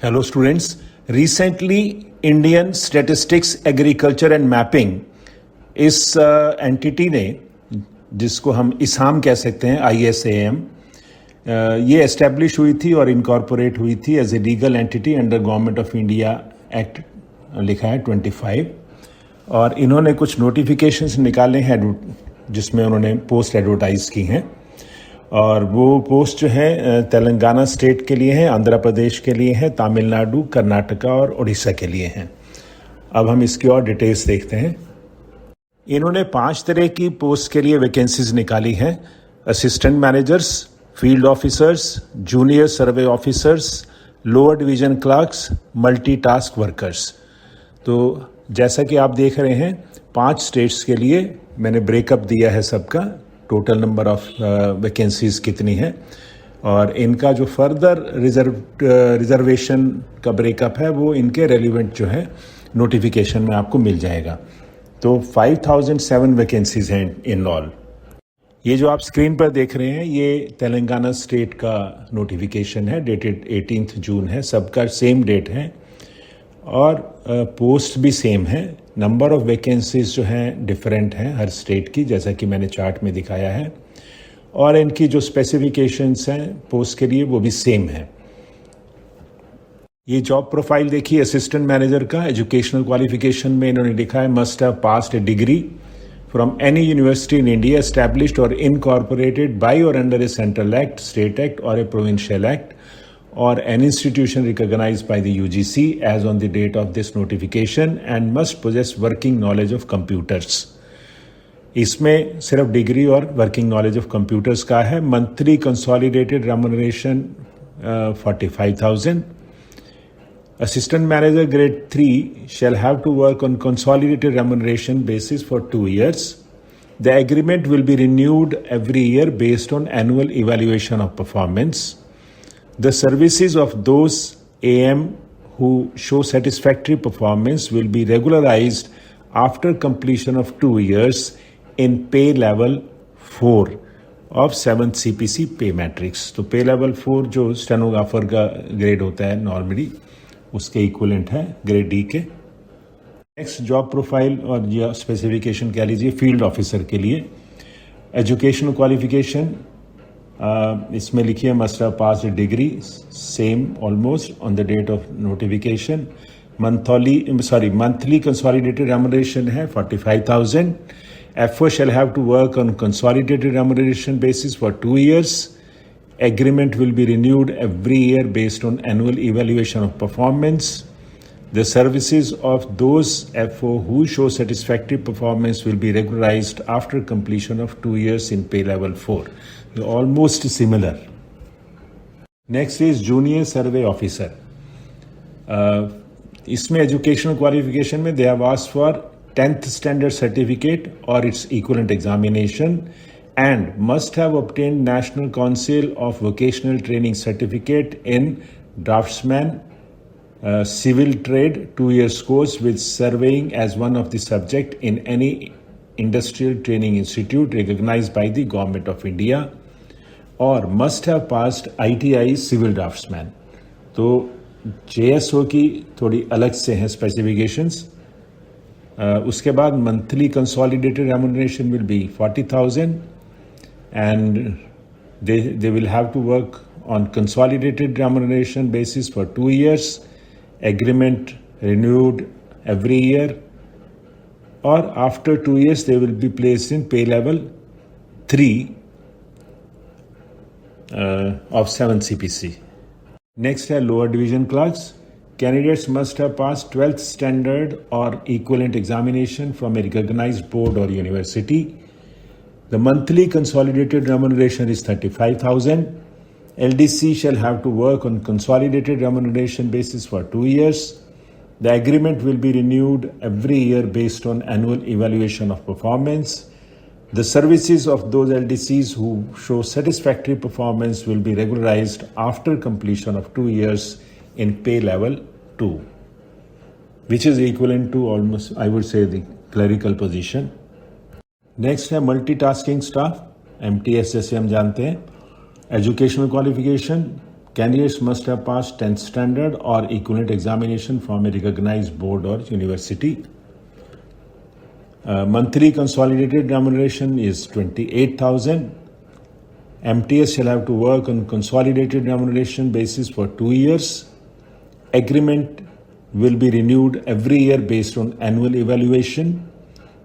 Hello students. Recently, Indian Statistics, Agriculture and Mapping इस entity ने, जिसको हम ISAM कह सकते हैं, ISAM, ये एस्टेब्लिश हुई थी और इनकॉर्पोरेट हुई थी as a legal entity under government of India act, लिखा है 25, और इन्होंने कुछ नोटिफिकेशंस निकाले हैं जिसमें उन्होंने पोस्ट एडवर्टाइज की हैं, और वो पोस्ट जो है तेलंगाना स्टेट के लिए है, आंध्र प्रदेश के लिए है, तमिलनाडु, कर्नाटका और उड़ीसा के लिए हैं। अब हम इसकी और डिटेल्स देखते हैं। इन्होंने 5 तरह की पोस्ट के लिए वैकेंसीज निकाली हैं: assistant managers, field officers, junior survey officers, lower division clerks, multitask workers. तो जैसा कि आप देख रहे हैं, 5 स्टेट्स के लिए मैंने ब्रेकअप दिया है सबका, टोटल नंबर ऑफ वैकेंसीज कितनी है, और इनका जो फर्दर रिजर्वेशन का ब्रेकअप है वो इनके रेलिवेंट जो है नोटिफिकेशन में आपको मिल जाएगा। तो 5007 वैकेंसीज हैं इन ऑल। ये जो आप स्क्रीन पर देख रहे हैं ये तेलंगाना स्टेट का नोटिफिकेशन है, डेटेड 18 जून है, सबका सेम डेट है और पोस्ट भी सेम है। नंबर ऑफ वैकेंसीज जो हैं डिफरेंट हैं हर स्टेट की, जैसा कि मैंने चार्ट में दिखाया है, और इनकी जो स्पेसिफिकेशंस हैं पोस्ट के लिए वो भी सेम है। ये जॉब प्रोफाइल देखिए असिस्टेंट मैनेजर का। एजुकेशनल क्वालिफिकेशन में इन्होंने लिखा है must have passed a degree from any university in India established or incorporated by or under a central act, state act or a provincial act or an institution recognized by the UGC as on the date of this notification and must possess working knowledge of computers. इसमें सिर्फ degree और working knowledge of computers का है। Monthly consolidated remuneration 45,000. Assistant manager grade 3 shall have to work on consolidated remuneration basis for 2 years. The agreement will be renewed every year based on annual evaluation of performance. The services of those AM who show satisfactory performance will be regularized after completion of 2 years in pay level 4 of 7th CPC pay matrix. तो pay level 4 जो stenographer का grade होता है normally, उसके equivalent है grade D के। Next job profile और या स्पेसिफिकेशन कह लीजिए फील्ड ऑफिसर के लिए। एजुकेशनल क्वालिफिकेशन इसमें लिखिए must have passed degree, same almost on the date of notification. Monthly consolidated remuneration है 45,000. FO shall have to work on consolidated remuneration basis for 2 years. Agreement will be renewed every year based on annual evaluation of performance. The services of those FO who show satisfactory performance will be regularized after completion of 2 years in pay level 4. They're almost similar. Next is junior survey officer. इसमें educational qualification में they have asked for 10th standard certificate or its equivalent examination and must have obtained National Council of Vocational Training certificate in draftsman, civil trade, 2 years course with surveying as one of the subject in any industrial training institute recognized by the government of India, और must have passed ITI civil draftsman. तो JSO की थोड़ी अलग से हैं specifications. उसके बाद monthly consolidated remuneration will be 40,000 and they will have to work on consolidated remuneration basis for 2 years. Agreement renewed every year, or after 2 years they will be placed in pay level 3 of 7th CPC. Next है lower division clerks. Candidates must have passed 12th standard or equivalent examination from a recognized board or university. The monthly consolidated remuneration is 35,000. LDC shall have to work on consolidated remuneration basis for 2 years. The agreement will be renewed every year based on annual evaluation of performance. The services of those LDCs who show satisfactory performance will be regularized after completion of 2 years in pay level 2, which is equivalent to almost, I would say, the clerical position. Next है multitasking staff, MTS जैसे हम जानते हैं। Educational qualification Candidates must have passed 10th standard or equivalent examination from a recognized board or university. Monthly consolidated remuneration is 28,000. MTS shall have to work on consolidated remuneration basis for 2 years. Agreement will be renewed every year based on annual evaluation.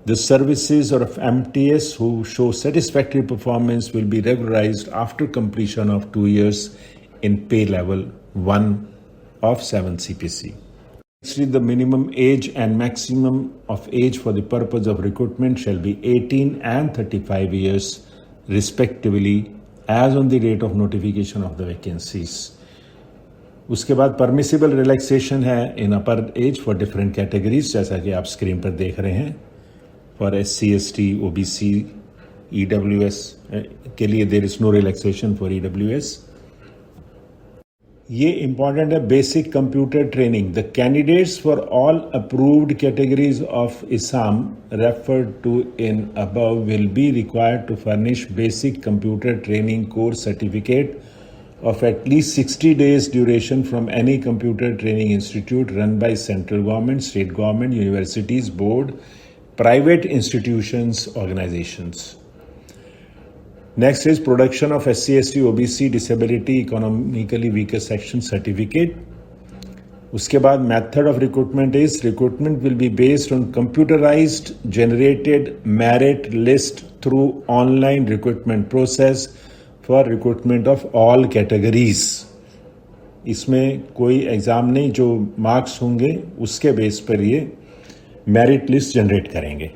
The services of MTS who show satisfactory performance will be regularized after completion of 2 years in pay level 1 of 7 CPC. Actually, the minimum age and maximum of age for the purpose of recruitment shall be 18 and 35 years respectively as on the date of notification of the vacancies. उसके बाद permissible relaxation है in upper age for different categories, जैसा कि आप screen पर देख रहे हैं. For SC, ST, OBC, EWS के लिए there is no relaxation for EWS. ये इंपॉर्टेंट है. Basic computer training. The candidates for all approved categories of ISAM referred to in above will be required to furnish basic computer training course certificate of at least 60 days duration from any computer training institute run by central government, state government, universities, board, private institutions, organizations. Next is production of SC, ST, OBC, disability, economically weaker section certificate. उसके बाद method of recruitment is recruitment will be based on computerized generated merit list through online recruitment process for recruitment of all categories. इसमें कोई exam नहीं, जो marks होंगे उसके base पर ये मेरिट लिस्ट जनरेट करेंगे.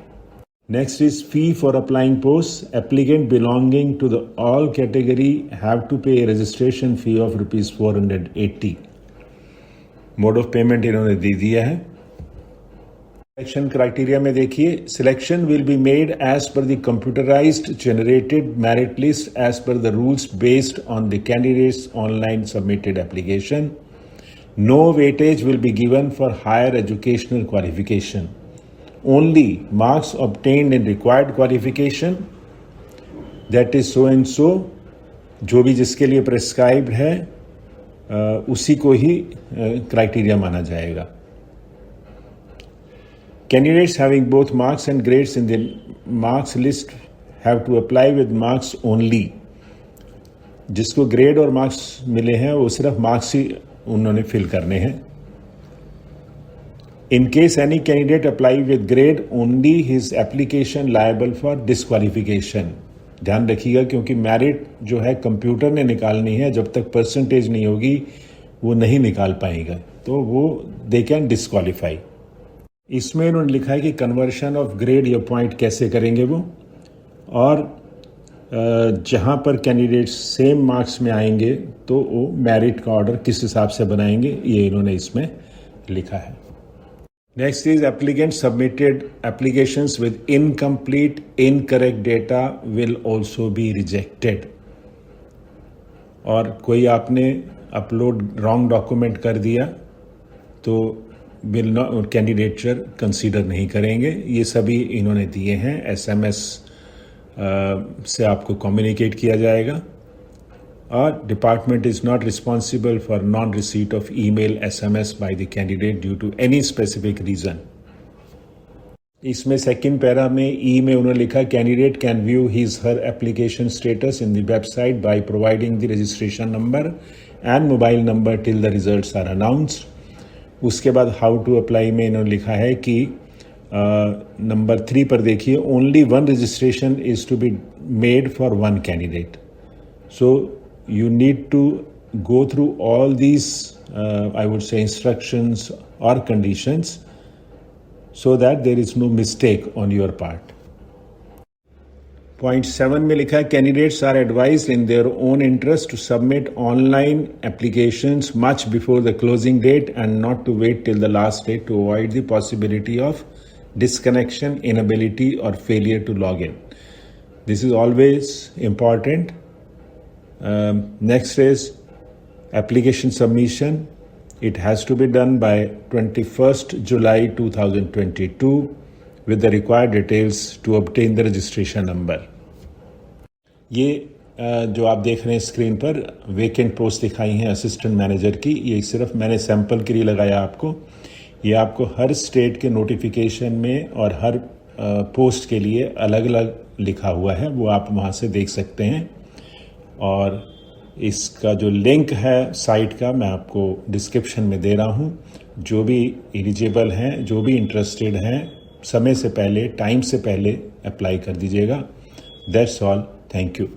Next is fee for applying post. Applicant belonging to the all category have to pay registration fee of ₹480. Mode of payment इन्होंने दे दिया है. सिलेक्शन क्राइटेरिया में देखिए, selection will be made as per the computerized generated merit list as per the rules based on the candidates online submitted application. No weightage will be given for higher educational qualification. Only marks obtained in required qualification, that is so and so, जो भी जिसके लिए prescribed है उसी को ही criteria माना जाएगा. Candidates having both marks and grades in the marks list have to apply with marks only. जिसको ग्रेड और मार्क्स मिले हैं वो सिर्फ मार्क्स ही उन्होंने फिल करने हैं. In case any candidate apply with grade only, his application liable for disqualification. ध्यान रखिएगा, क्योंकि मेरिट जो है कंप्यूटर ने निकालनी है, जब तक परसेंटेज नहीं होगी वो नहीं निकाल पाएगा, तो वो दे कैन डिस्क्वालीफाई. इसमें उन्होंने लिखा है कि कन्वर्शन ऑफ ग्रेड या पॉइंट कैसे करेंगे वो, और जहाँ पर कैंडिडेट्स सेम मार्क्स में आएंगे तो वो मेरिट का ऑर्डर किस हिसाब से बनाएंगे, ये इन्होंने इसमें लिखा है. Next is applicant submitted applications with incomplete incorrect data will also be rejected. और कोई आपने अपलोड रॉन्ग डॉक्यूमेंट कर दिया तो विल नॉट कैंडिडेचर कंसीडर नहीं करेंगे. ये सभी इन्होंने दिए हैं. SMS से आपको कम्युनिकेट किया जाएगा. और department is not responsible for non receipt of email SMS by the candidate due to any specific reason. इसमें सेकंड पैरा में ई में उन्होंने लिखा candidate can view his her application status in the website by providing the registration number and mobile number till the results are announced. उसके बाद how to apply में इन्होंने लिखा है कि नंबर 3 पर देखिए, only one registration is to be made for one candidate. So you need to go through all these I would say instructions और conditions so that there is no mistake on your part. Point 7 में लिखा है candidates are advised in their own interest to submit online applications much before the closing date and not to wait till the last day to avoid the possibility of disconnection, inability or failure to log in. This is always important. Next is application submission. It has to be done by 21st July 2022 with the required details to obtain the registration number. ये जो आप देख रहे हैं screen पर vacant post दिखाई हैं assistant manager की, ये सिर्फ मैंने सैंपल के लिए लगाया आपको। ये आपको हर स्टेट के नोटिफिकेशन में और हर पोस्ट के लिए अलग अलग लिखा हुआ है, वो आप वहाँ से देख सकते हैं। और इसका जो लिंक है साइट का मैं आपको डिस्क्रिप्शन में दे रहा हूँ। जो भी एलिजिबल हैं, जो भी इंटरेस्टेड हैं, समय से पहले, टाइम से पहले अप्लाई कर दीजिएगा। That's all, thank you.